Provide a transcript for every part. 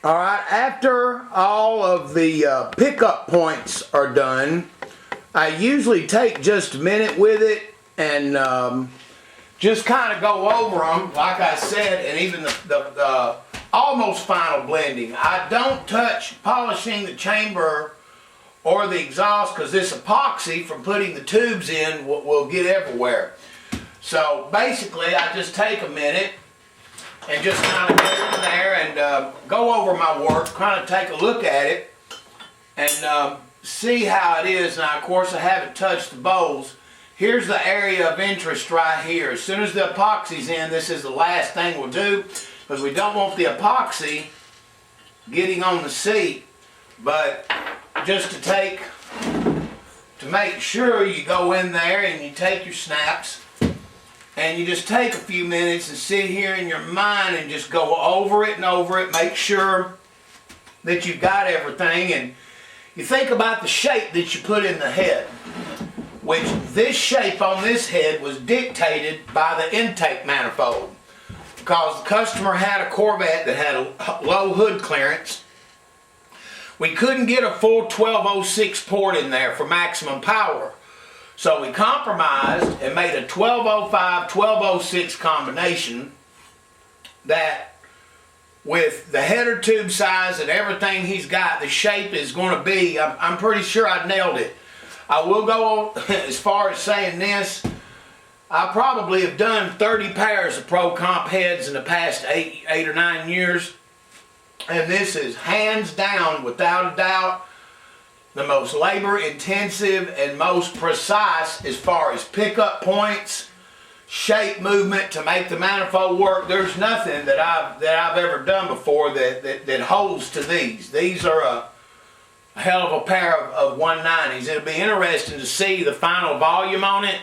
Alright, after all of the pickup points are done, I usually take just a minute with it and just kind of go over them, like I said, and even the almost final blending. I don't touch polishing the chamber or the exhaust because this epoxy from putting the tubes in will get everywhere. So basically I just take a minute and just kind of get in there and go over my work, kind of take a look at it and see how it is. Now of course I haven't touched the bowls. Here's the area of interest right here. As soon as the epoxy's in, this is the last thing we'll do because we don't want the epoxy getting on the seat. But just to make sure, you go in there and you take your snaps and you just take a few minutes and sit here in your mind and just go over it and over it, make sure that you've got everything, and you think about the shape that you put in the head, which this shape on this head was dictated by the intake manifold because the customer had a Corvette that had a low hood clearance. We couldn't get a full 1206 port in there for maximum power. So we compromised and made a 1205, 1206 combination that with the header tube size and everything he's got, the shape is going to be, I'm pretty sure I nailed it. I will go as far as saying this, I probably have done 30 pairs of ProComp heads in the past 8 or 9 years. And this is hands down, without a doubt, the most labor intensive and most precise as far as pickup points, shape movement to make the manifold work. There's nothing that I've ever done before that holds to these. These are a hell of a pair of 190s. It'll be interesting to see the final volume on it,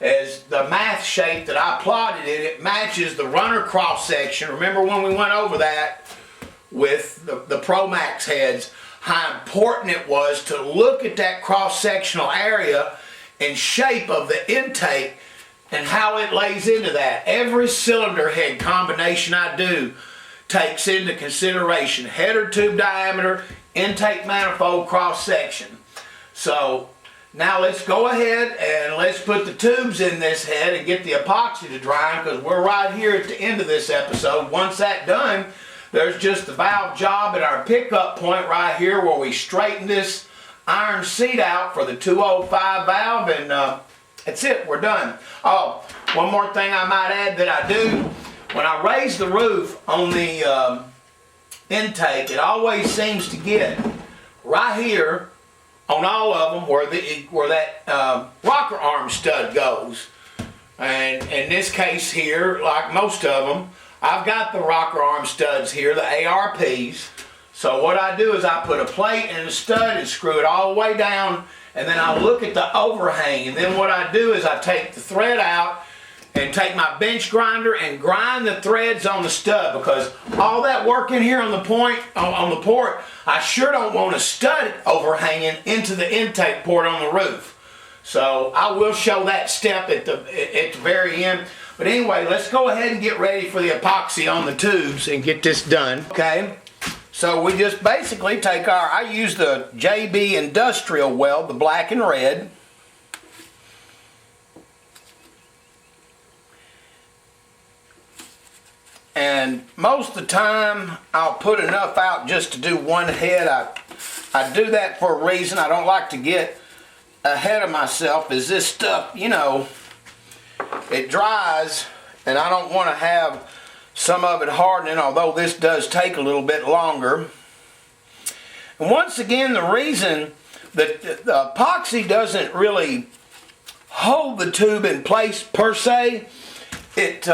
as the math shape that I plotted it matches the runner cross section. Remember when we went over that with the Pro Max heads, how important it was to look at that cross-sectional area and shape of the intake and how it lays into that. Every cylinder head combination I do takes into consideration header tube diameter, intake manifold cross-section. So now let's go ahead and let's put the tubes in this head and get the epoxy to dry, because we're right here at the end of this episode. Once that's done, there's just the valve job at our pickup point right here where we straighten this iron seat out for the 205 valve, and that's it, we're done. Oh, one more thing I might add that I do, when I raise the roof on the intake, it always seems to get right here on all of them where that rocker arm stud goes. And in this case here, like most of them, I've got the rocker arm studs here, the ARPs. So what I do is I put a plate and a stud and screw it all the way down, and then I look at the overhang, and then what I do is I take the thread out and take my bench grinder and grind the threads on the stud, because all that work in here on the port, I sure don't want a stud overhanging into the intake port on the roof. So I will show that step at the very end. But anyway, let's go ahead and get ready for the epoxy on the tubes and get this done. Okay, so we just basically take I use the JB Industrial Weld, the black and red. And most of the time, I'll put enough out just to do one head. I do that for a reason. I don't like to get ahead of myself, as this stuff, you know, it dries, and I don't want to have some of it hardening, although this does take a little bit longer. And once again, the reason that the epoxy doesn't really hold the tube in place per se, it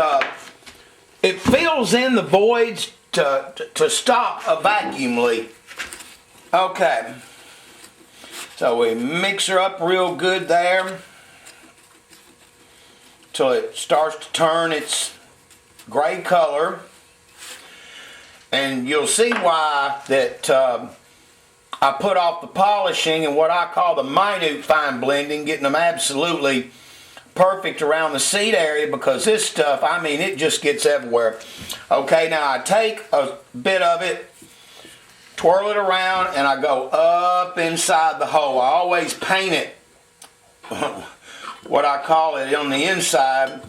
fills in the voids to stop a vacuum leak. Okay, so we mix her up real good there till it starts to turn its gray color, and you'll see why that I put off the polishing and what I call the minute fine blending, getting them absolutely perfect around the seat area because this stuff, I mean, it just gets everywhere. Okay, now I take a bit of it, twirl it around, and I go up inside the hole. I always paint it, what I call it, on the inside,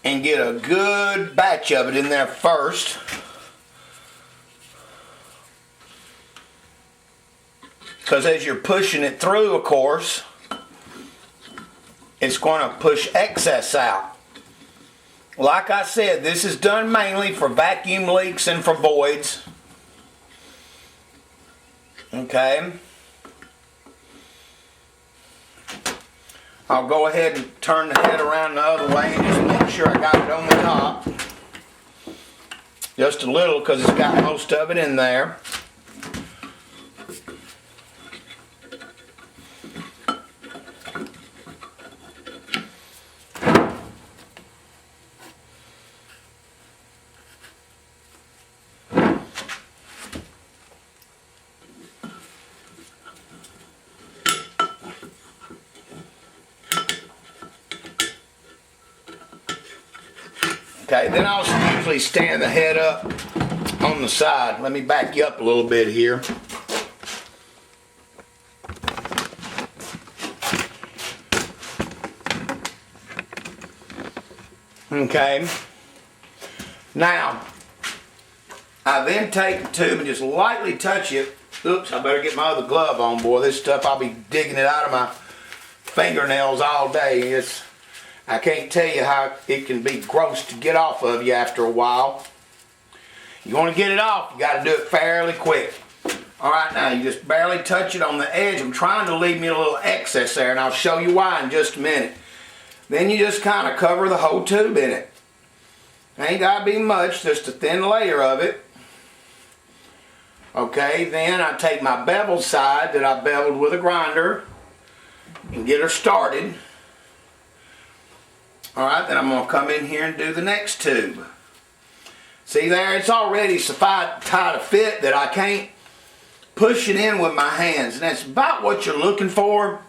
and get a good batch of it in there first. Because as you're pushing it through, of course, it's going to push excess out. Like I said, this is done mainly for vacuum leaks and for voids. Okay. I'll go ahead and turn the head around the other way and just make sure I got it on the top. Just a little because it's got most of it in there. Okay, then I'll usually stand the head up on the side. Let me back you up a little bit here. Okay. Now, I then take the tube and just lightly touch it. Oops, I better get my other glove on, boy. This stuff, I'll be digging it out of my fingernails all day. I can't tell you how it can be gross to get off of you after a while. You want to get it off, you got to do it fairly quick. Alright, now you just barely touch it on the edge. I'm trying to leave me a little excess there, and I'll show you why in just a minute. Then you just kind of cover the whole tube in it. Ain't got to be much, just a thin layer of it. Okay, then I take my bevel side that I beveled with a grinder and get her started. Alright, then I'm going to come in here and do the next tube. See there, it's already so tight a fit that I can't push it in with my hands. And that's about what you're looking for.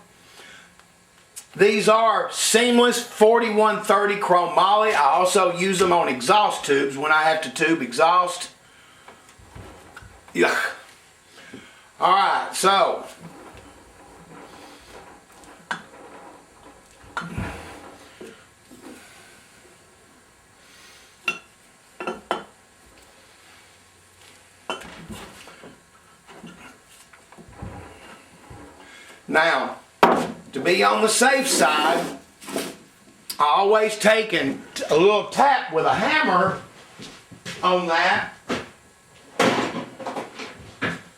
These are seamless 4130 chromoly. I also use them on exhaust tubes when I have to tube exhaust. Yuck. Alright, so now, to be on the safe side, I always take a little tap with a hammer on that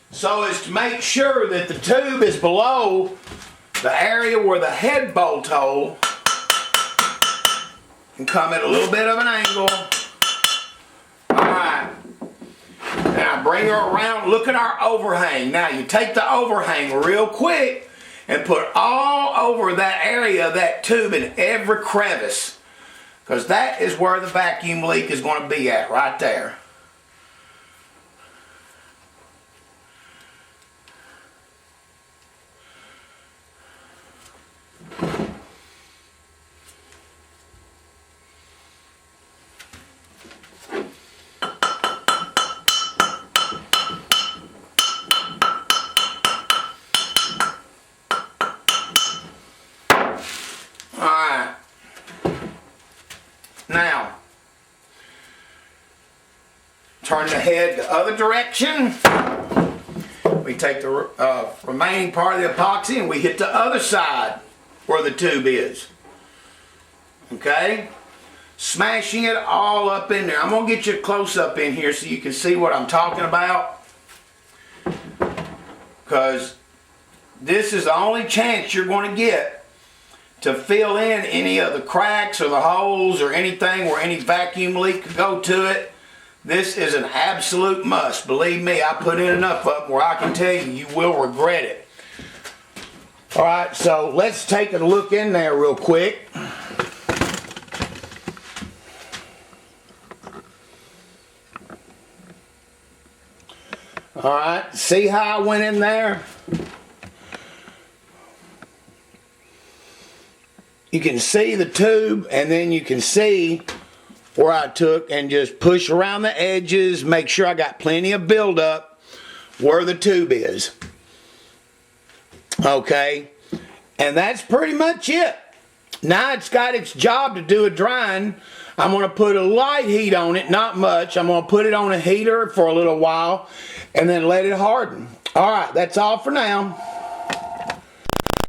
so as to make sure that the tube is below the area where the head bolt hole can come at a little bit of an angle. Alright. And I bring her around. Look at our overhang. Now you take the overhang real quick and put all over that area of that tube in every crevice, because that is where the vacuum leak is going to be at, right there. Alright, now turn the head the other direction. We take the remaining part of the epoxy and we hit the other side where the tube is. Okay, smashing it all up in there. I'm going to get you a close-up in here so you can see what I'm talking about, because this is the only chance you're going to get to fill in any of the cracks or the holes or anything where any vacuum leak could go to it. This is an absolute must. Believe me, I put in enough of them where I can tell you, you will regret it. Alright, so let's take a look in there real quick. Alright, see how I went in there? you can see the tube, and then you can see where I took and just push around the edges, make sure I got plenty of buildup where the tube is. Okay, and that's pretty much it. Now it's got its job to do a drying. I'm going to put a light heat on it, not much. I'm going to put it on a heater for a little while and then let it harden. All right, that's all for now.